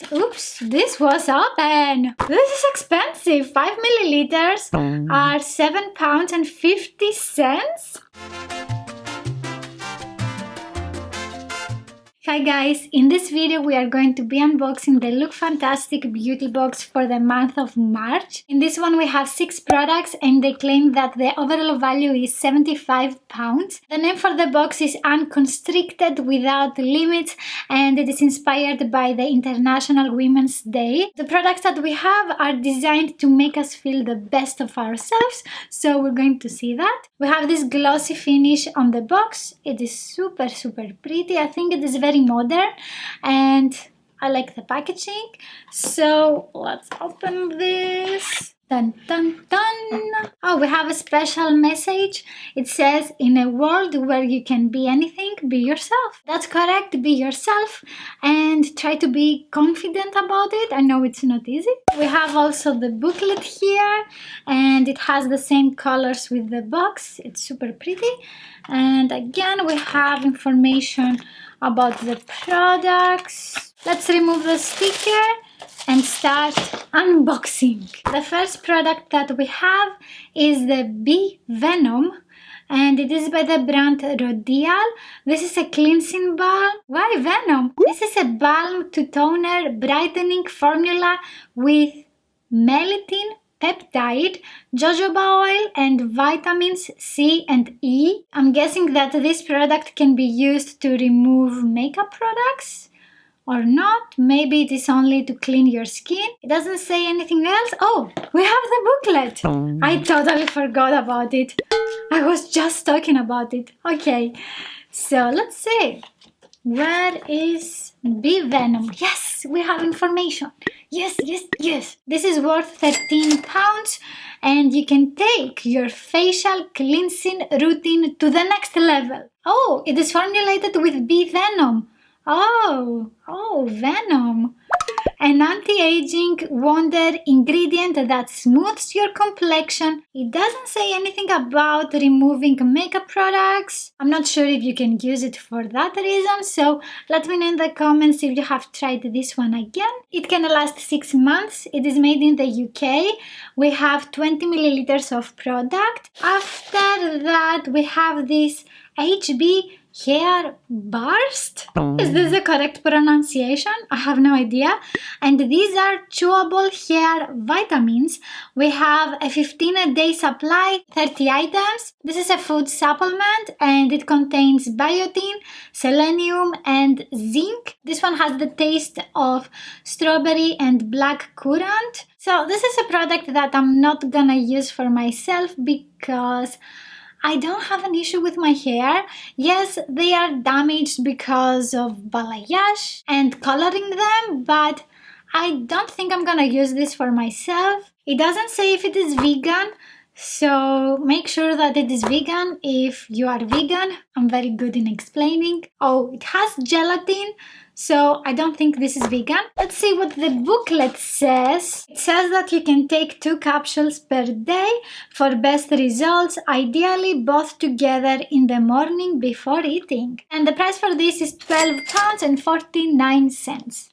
Oops, this was open. This is expensive. 5 milliliters are £7.50. Hi guys, in this video we are going to be unboxing the Lookfantastic beauty box for the month of March. In this one we have 6 products and they claim that the overall value is £75. The name for the box is Unconstricted Without Limits and it is inspired by the International Women's Day. The products that we have are designed to make us feel the best of ourselves, so we're going to see that. We have this glossy finish on the box. It is super pretty. I think it is very modern and I like the packaging. So let's open this. Dun dun dun! Oh, we have a special message. It says, in a world where you can be anything, be yourself. That's correct, be yourself and try to be confident about it. I know it's not easy. We have also the booklet here and it has the same colors with the box. It's super pretty. And again, we have information about the products. Let's remove the sticker and start unboxing. The first product that we have is the Venom and it is by the brand Rodial. This is a cleansing balm. Why Venom? This is a balm to toner brightening formula with melatonin, peptide, jojoba oil and vitamins C and E. I'm guessing that this product can be used to remove makeup products or not. Maybe it is only to clean your skin. It doesn't say anything else. Oh, we have the booklet. I totally forgot about it. I was just talking about it. Okay, so let's see. Where is Venom? Yes, we have information. Yes. This is worth £13 and you can take your facial cleansing routine to the next level. Oh, it is formulated with Venom. Oh, Venom. An anti-aging wonder ingredient that smooths your complexion. It doesn't say anything about removing makeup products. I'm not sure if you can use it for that reason, so let me know in the comments if you have tried this one again. It can last 6 months. It is made in the UK. We have 20 milliliters of product. After that, we have this HB hair burst. Is this the correct pronunciation? I have no idea. And these are chewable hair vitamins. We have a 15-day supply, 30 items. This is a food supplement and it contains biotin, selenium and zinc. This one has the taste of strawberry and black currant. So this is a product that I'm not gonna use for myself because I don't have an issue with my hair. Yes, they are damaged because of balayage and coloring them, but I don't think I'm gonna use this for myself. It doesn't say if it is vegan, so make sure that it is vegan if you are vegan. I'm very good in explaining. Oh, it has gelatin, so I don't think this is vegan. Let's see what the booklet says. It says that you can take 2 capsules per day for best results, ideally both together in the morning before eating. And the price for this is £12.49.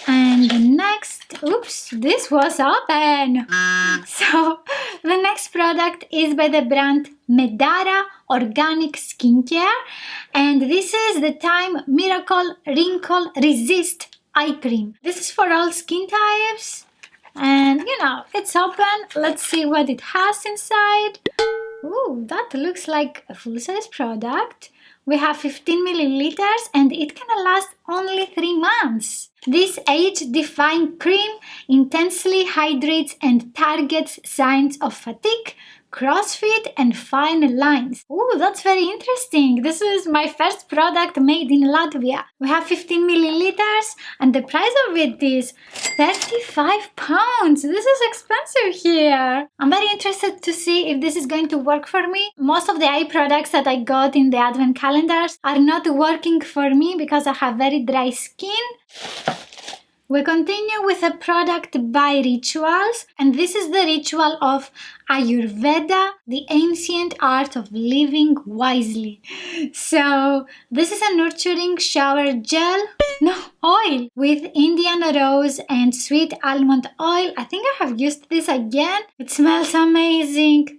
And next, oops, this was open. So the next product is by the brand Madera Organic Skincare and this is the Time Miracle Wrinkle Resist Eye Cream. This is for all skin types and you know, it's open. Let's see what it has inside. Ooh, that looks like a full-size product. We have 15 milliliters and it can last only 3 months. This age-defying cream intensely hydrates and targets signs of fatigue, crossfit and fine lines. Ooh, that's very interesting. This is my first product made in Latvia. We have 15 milliliters and the price of it is £35. This is expensive here. I'm very interested to see if this is going to work for me. Most of the eye products that I got in the advent calendars are not working for me because I have very dry skin. We continue with a product by Rituals, and this is the ritual of Ayurveda, the ancient art of living wisely. So this is a nurturing shower gel, oil, with Indian rose and sweet almond oil. I think I have used this again. It smells amazing.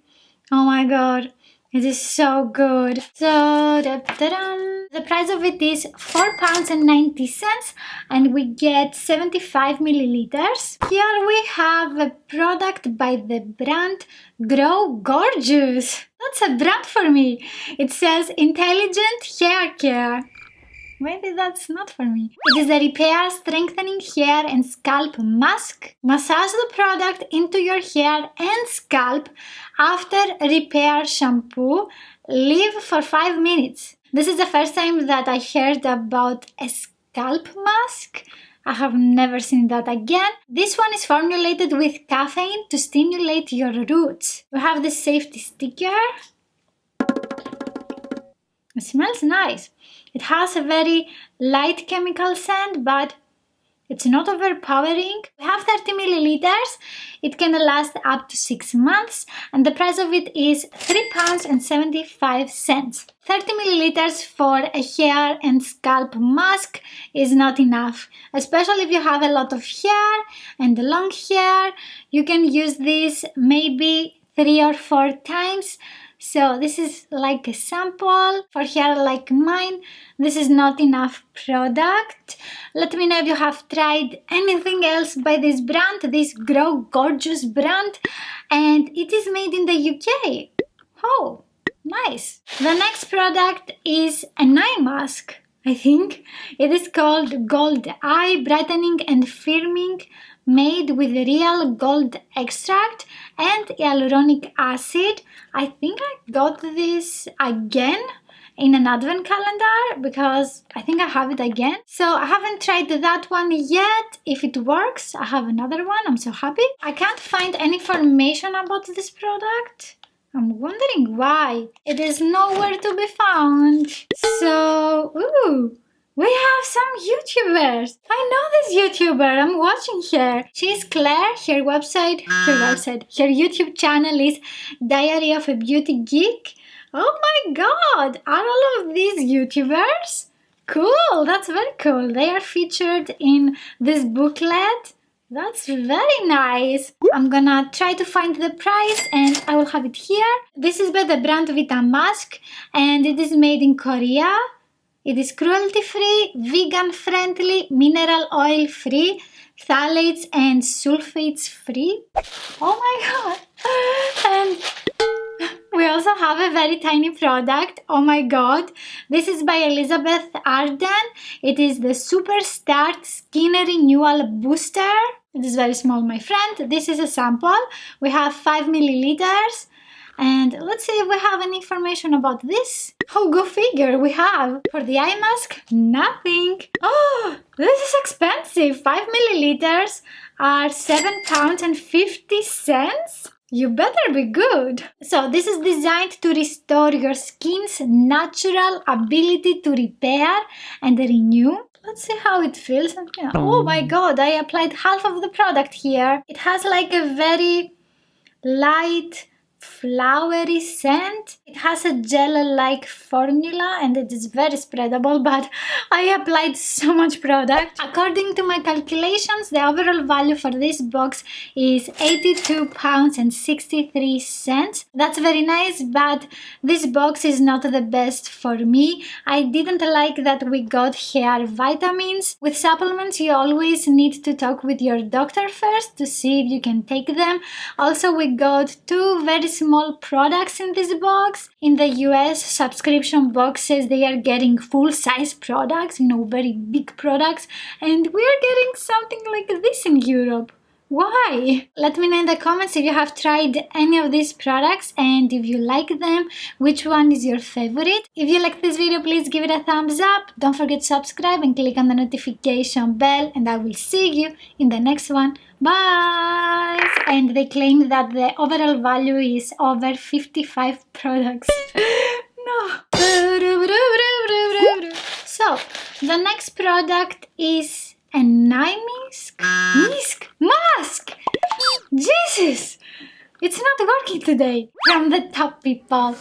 Oh my god. It is so good. So, the price of it is £4.90 and we get 75 milliliters. Here we have a product by the brand Grow Gorgeous. That's a brand for me. It says Intelligent Hair Care. Maybe that's not for me. It is a repair, strengthening hair and scalp mask. Massage the product into your hair and scalp after repair shampoo. Leave for 5 minutes. This is the first time that I heard about a scalp mask. I have never seen that again. This one is formulated with caffeine to stimulate your roots. We have the safety sticker. It smells nice. It has a very light chemical scent, but it's not overpowering. We have 30 milliliters. It can last up to 6 months, and the price of it is £3.75. 30 milliliters for a hair and scalp mask is not enough, especially if you have a lot of hair and long hair. You can use this maybe 3 or 4 times. So this is like a sample for hair like mine. This is not enough product. Let me know if you have tried anything else by this brand, this Grow Gorgeous brand, and it is made in the UK. Oh, nice. The next product is an eye mask, I think. It is called Gold Eye Brightening and Firming, made with real gold extract and hyaluronic acid. I think I got this again in an advent calendar because I think I have it again. So I haven't tried that one yet. If it works, I have another one. I'm so happy. I can't find any information about this product. I'm wondering why. It is nowhere to be found. So, we have some YouTubers. I know this YouTuber. I'm watching her. She's Claire. Her YouTube channel is Diary of a Beauty Geek. Oh my god! Are all of these YouTubers? Cool. That's very cool. They are featured in this booklet. That's very nice. I'm gonna try to find the price and I will have it here. This is by the brand Vita Mask and it is made in Korea. It is cruelty-free, vegan-friendly, mineral oil-free, phthalates and sulfates-free. Oh my god! And we also have a very tiny product. Oh my god! This is by Elizabeth Arden. It is the Super Start Skin Renewal Booster. It is very small, my friend. This is a sample. We have 5 milliliters. And let's see if we have any information about this. Oh, go figure, we have. For the eye mask, nothing. Oh, this is expensive. 5 milliliters are £7.50. You better be good. So this is designed to restore your skin's natural ability to repair and renew. Let's see how it feels. Oh my god, I applied half of the product here. It has like a very light, flowery scent. It has a gel-like formula and it is very spreadable, but I applied so much product. According to my calculations, the overall value for this box is £82.63. That's very nice, but this box is not the best for me. I didn't like that we got hair vitamins. With supplements, you always need to talk with your doctor first to see if you can take them. Also, we got 2 very small products in this box. In the US, subscription boxes, they are getting full-size products, very big products, and we are getting something like this in Europe. Why? Let me know in the comments if you have tried any of these products and if you like them, which one is your favorite. If you like this video, please give it a thumbs up. Don't forget to subscribe and click on the notification bell, and I will see you in the next one. Bye! And they claim that the overall value is over 55 products. No! So, the next product is an eye mask. Jesus! It's not working today. From the top, people.